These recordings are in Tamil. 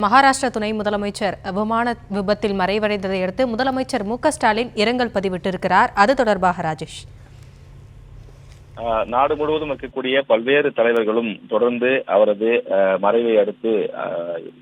மகாராஷ்டிரா துணை முதலமைச்சர் விமான விபத்தில் மறைவடைந்ததை அடுத்து முதலமைச்சர் மு.க.ஸ்டாலின் இரங்கல் பதிவிட்டிருக்கிறார். அது தொடர்பாக ராஜேஷ். நாடு முழுவதும் இருக்கக்கூடிய பல்வேறு தலைவர்களும் தொடர்ந்து அவரது மறைவை அடுத்து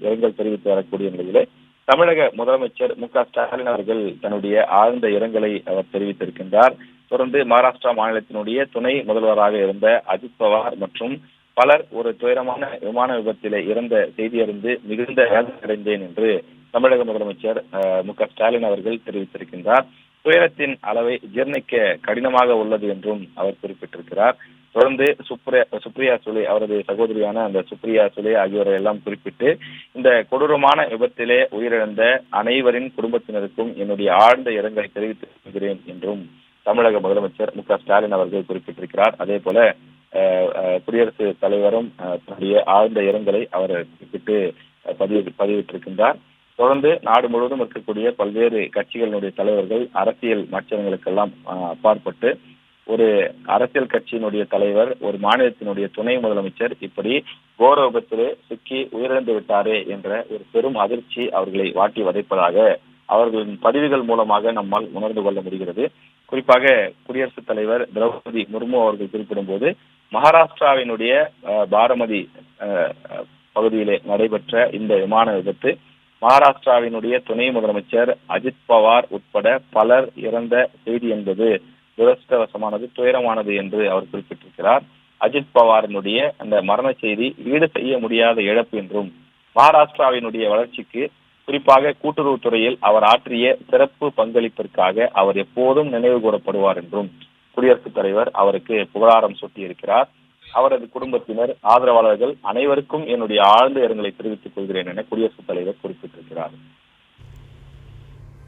இரங்கல் தெரிவித்து வரக்கூடிய நிலையிலே தமிழக முதலமைச்சர் மு.க.ஸ்டாலின் அவர்கள் தன்னுடைய ஆழ்ந்த இரங்கலை அவர் தெரிவித்திருக்கின்றார். தொடர்ந்து மகாராஷ்டிரா மாநிலத்தினுடைய துணை முதல்வராக இருந்த அஜித் பவார் மற்றும் பலர் ஒரு துயரமான விமான விபத்திலே இறந்த செய்தி அறிந்து மிகுந்த வேதனை அடைந்தேன் என்று தமிழக முதலமைச்சர் மு.க.ஸ்டாலின் அவர்கள் தெரிவித்திருக்கின்றார். துயரத்தின் அளவை ஜீர்ணிக்க கடினமாக உள்ளது என்றும் அவர் குறிப்பிட்டிருக்கிறார். தொடர்ந்து சுப்ரியா சுலே அவரது சகோதரியான அந்த சுப்ரியா சுலே ஆகியோரை எல்லாம் குறிப்பிட்டு இந்த கொடூரமான விபத்திலே உயிரிழந்த அனைவரின் குடும்பத்தினருக்கும் என்னுடைய ஆழ்ந்த இரங்கலை தெரிவித்துக் கொள்கிறேன் என்றும் தமிழக முதலமைச்சர் மு.க.ஸ்டாலின் அவர்கள் குறிப்பிட்டிருக்கிறார். அதே போல குடியரசுத் தலைவரும் தன்னுடைய ஆழ்ந்த இரங்கலை அவர் குறிப்பிட்டு பதிவிட்டிருக்கின்றார். தொடர்ந்து நாடு முழுவதும் இருக்கக்கூடிய பல்வேறு கட்சிகளினுடைய தலைவர்கள் அரசியல் மச்சங்களுக்கெல்லாம் அப்பாற்பட்டு ஒரு அரசியல் கட்சியினுடைய தலைவர் ஒரு மாநிலத்தினுடைய துணை முதலமைச்சர் இப்படி கோர விபத்திலே சிக்கி உயிரிழந்து விட்டாரே என்ற ஒரு பெரும் அதிர்ச்சி அவர்களை வாட்டி வதைப்பதாக அவர்களின் பதிவுகள் மூலமாக நம்மால் உணர்ந்து கொள்ள முடிகிறது. குறிப்பாக குடியரசுத் தலைவர் திரௌபதி முர்மு அவர்கள் குறிப்பிடும் போது மகாராஷ்டிராவினுடைய பாரமதி பகுதியிலே நடைபெற்ற இந்த விமான விபத்து மகாராஷ்டிராவினுடைய துணை முதலமைச்சர் அஜித் பவார் உட்பட பலர் இறந்த செய்தி என்பது துரதிருஷ்டவசமானது, துயரமானது என்று அவர் குறிப்பிட்டிருக்கிறார். அஜித் பவாரினுடைய அந்த மரண செய்தி ஈடு செய்ய முடியாத இழப்பு என்றும் மகாராஷ்டிராவினுடைய வளர்ச்சிக்கு குறிப்பாக கூட்டுறவுத்துறையில் அவர் ஆற்றிய சிறப்பு பங்களிப்பிற்காக அவர் எப்போதும் நினைவு கூறப்படுவார் என்றும் குடியரசுத் தலைவர் அவருக்கு புகழாரம் சூட்டியிருக்கிறார். அவரது குடும்பத்தினர், ஆதரவாளர்கள் அனைவருக்கும் என்னுடைய ஆழ்ந்த இரங்கலை தெரிவித்துக் கொள்கிறேன் என குடியரசுத் தலைவர் குறிப்பிட்டிருக்கிறார்.